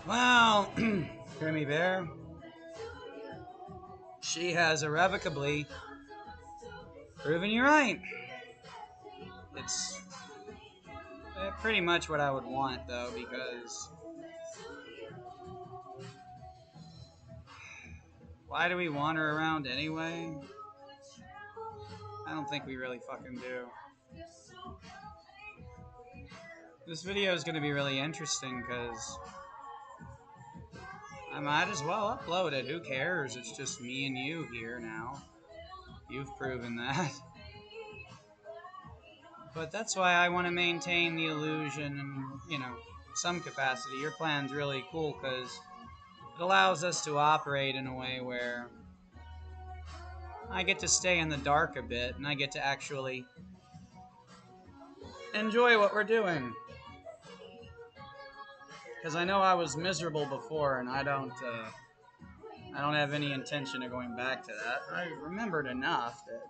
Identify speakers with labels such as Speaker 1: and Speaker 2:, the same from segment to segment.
Speaker 1: Well, Grimmie Bear, she has irrevocably proven you right. It's pretty much what I would want, though, because why do we want her around anyway? I don't think we really fucking do. This video is going to be really interesting because I might as well upload it. Who cares? It's just me and you here now. You've proven that. But that's why I want to maintain the illusion and, some capacity. Your plan's really cool because it allows us to operate in a way where I get to stay in the dark a bit and I get to actually enjoy what we're doing. Because I know I was miserable before and I don't have any intention of going back to that. I remembered enough that,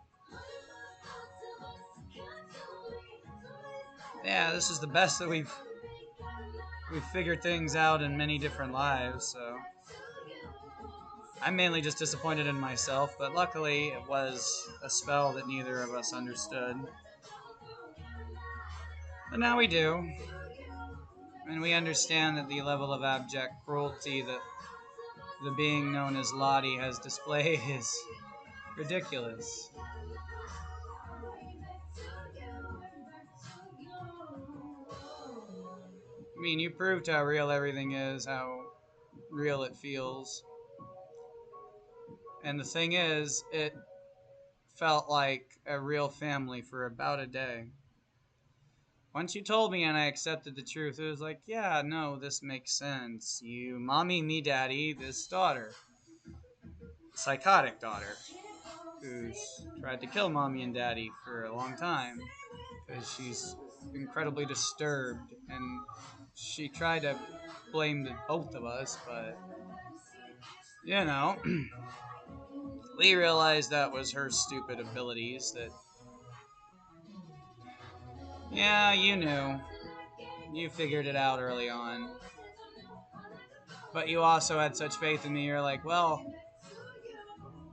Speaker 1: yeah, this is the best that we've figured things out in many different lives, so I'm mainly just disappointed in myself, but luckily it was a spell that neither of us understood. But now we do, and we understand that the level of abject cruelty that the being known as Lottie has displayed is ridiculous. I mean, you proved how real everything is, how real it feels. And the thing is, it felt like a real family for about a day. Once you told me and I accepted the truth, it was like, yeah, no, this makes sense. You, mommy, me, daddy, this daughter. Psychotic daughter. Who's tried to kill mommy and daddy for a long time. Because she's incredibly disturbed. And she tried to blame both of us, but, we realized that was her stupid abilities that, yeah, you knew. You figured it out early on. But you also had such faith in me, you're like, well,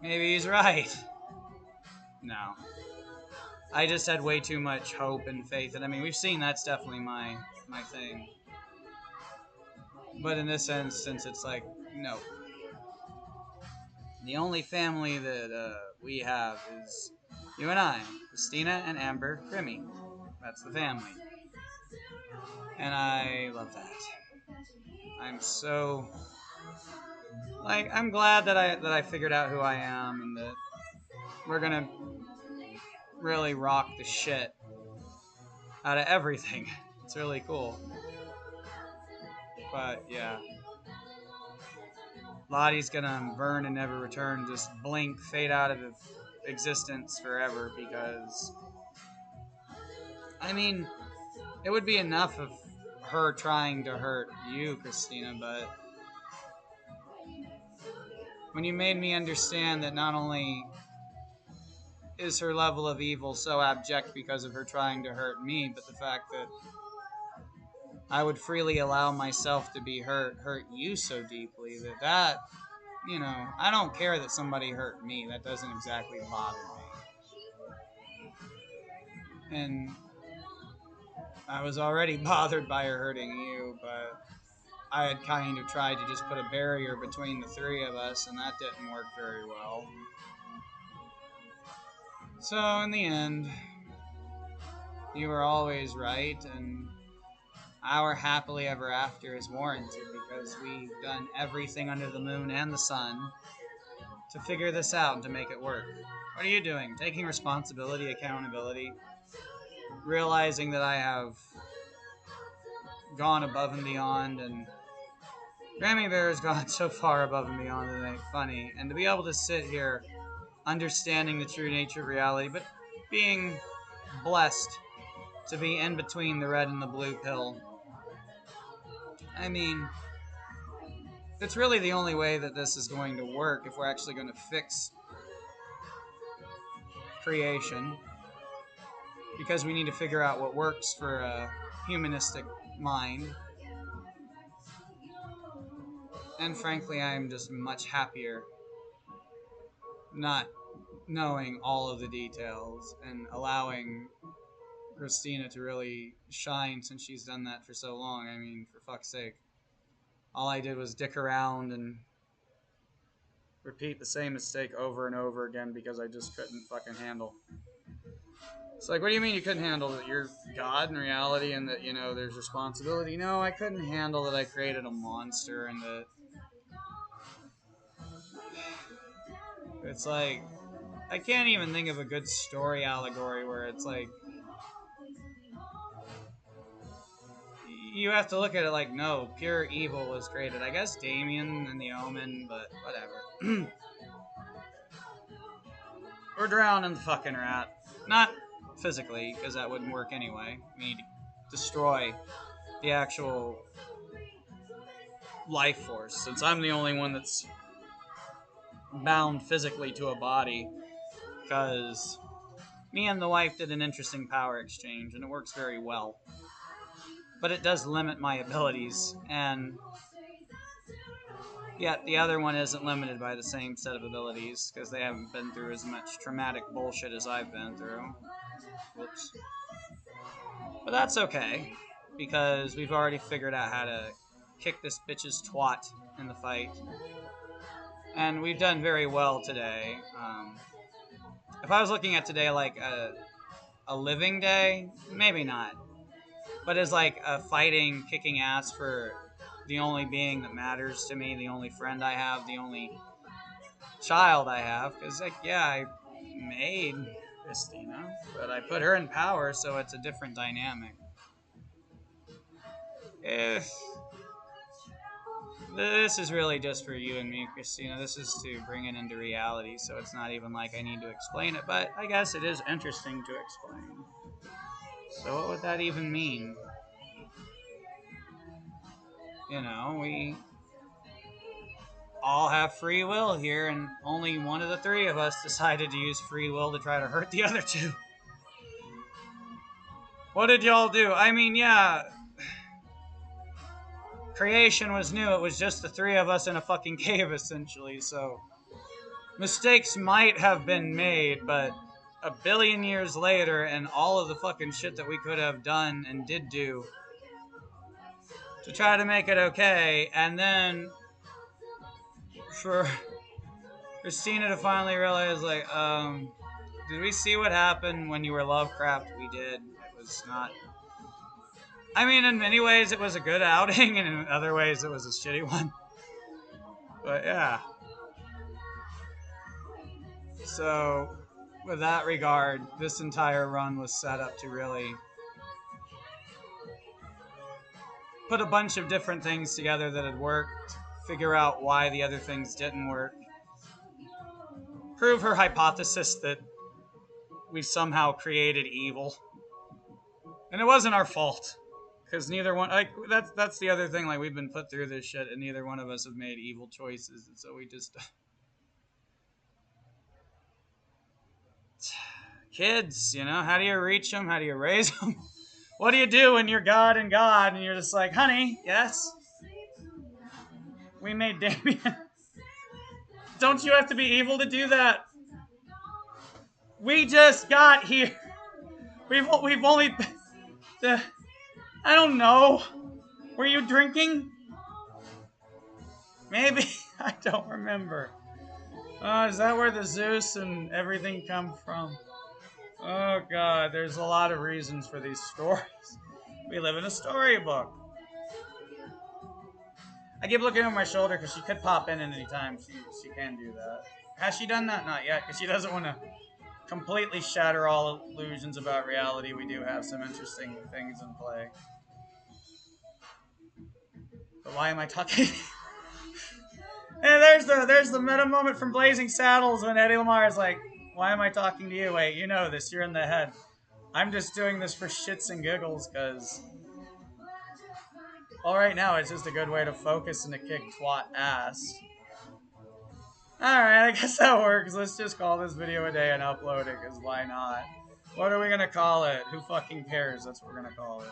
Speaker 1: maybe he's right. No. I just had way too much hope and faith. And I mean, we've seen that's definitely my thing. But in this instance, it's like, no. The only family that we have is you and I, Christina and Amber Grimmie. That's the family. And I love that. I'm so... I'm glad that I figured out who I am and that we're gonna really rock the shit out of everything. It's really cool. But yeah, Lottie's gonna burn and never return, just blink, fade out of existence forever because, I mean, it would be enough of her trying to hurt you, Christina, but when you made me understand that not only is her level of evil so abject because of her trying to hurt me, but the fact that I would freely allow myself to be hurt you so deeply that I don't care that somebody hurt me. That doesn't exactly bother me. And I was already bothered by her hurting you, but I had kind of tried to just put a barrier between the three of us, and that didn't work very well. So in the end, you were always right, and our happily ever after is warranted because we've done everything under the moon and the sun to figure this out and to make it work. What are you doing? Taking responsibility, accountability, realizing that I have gone above and beyond, and Grimmie Bear has gone so far above and beyond that it ain't funny. And to be able to sit here understanding the true nature of reality, but being blessed to be in between the red and the blue pill. I mean, it's really the only way that this is going to work if we're actually going to fix creation. Because we need to figure out what works for a humanistic mind. And frankly, I'm just much happier not knowing all of the details and allowing Christina to really shine since she's done that for so long. I mean, for fuck's sake. All I did was dick around and repeat the same mistake over and over again because I just couldn't fucking handle. It's like, what do you mean you couldn't handle that you're God in reality and that, you know, there's responsibility? No, I couldn't handle that I created a monster and that it's like, I can't even think of a good story allegory where it's like, you have to look at it like, no, pure evil was created. I guess Damien and the Omen, but whatever. Or drown in the fucking rat. Not physically, because that wouldn't work anyway. We need to destroy the actual life force, since I'm the only one that's bound physically to a body, because me and the wife did an interesting power exchange, and it works very well. But it does limit my abilities, and yet the other one isn't limited by the same set of abilities, because they haven't been through as much traumatic bullshit as I've been through. Whoops. But that's okay, because we've already figured out how to kick this bitch's twat in the fight. And we've done very well today. If I was looking at today like a living day, maybe not. But as like a fighting, kicking ass for the only being that matters to me, the only friend I have, the only child I have. Because, like, yeah, I made Christina, but I put her in power, so it's a different dynamic. If this is really just for you and me, Christina. This is to bring it into reality, so it's not even like I need to explain it, but I guess it is interesting to explain. So what would that even mean? You know, we all have free will here, and only one of the three of us decided to use free will to try to hurt the other two. What did y'all do? I mean, yeah, creation was new. It was just the three of us in a fucking cave, essentially, so mistakes might have been made, but a billion years later and all of the fucking shit that we could have done and did do to try to make it okay, and then for Christina to finally realize, like, did we see what happened when you were Lovecraft? We did. It was not... I mean, in many ways it was a good outing, and in other ways it was a shitty one. But yeah. So, with that regard, this entire run was set up to really put a bunch of different things together that had worked, figure out why the other things didn't work, prove her hypothesis that we somehow created evil. And it wasn't our fault. Because neither one, like, that's the other thing, like, we've been put through this shit and neither one of us have made evil choices, and so we just... Kids, you know, how do you reach them? How do you raise them? What do you do when you're God and God and you're just like, honey, yes? We made Damien. Don't you have to be evil to do that? We just got here. We've only... I don't know. Were you drinking? Maybe. I don't remember. Is that where the Zeus and everything come from? Oh, God. There's a lot of reasons for these stories. We live in a storybook. I keep looking over my shoulder because she could pop in at any time. She can do that. Has she done that? Not yet, because she doesn't want to completely shatter all illusions about reality. We do have some interesting things in play. But why am I talking? Hey, there's the meta moment from Blazing Saddles when Eddie Lamar is like, why am I talking to you? Wait, you know this. You're in the head. I'm just doing this for shits and giggles because... Well, right now it's just a good way to focus and to kick twat ass. Alright, I guess that works. Let's just call this video a day and upload it, because why not? What are we going to call it? Who fucking cares? That's what we're going to call it.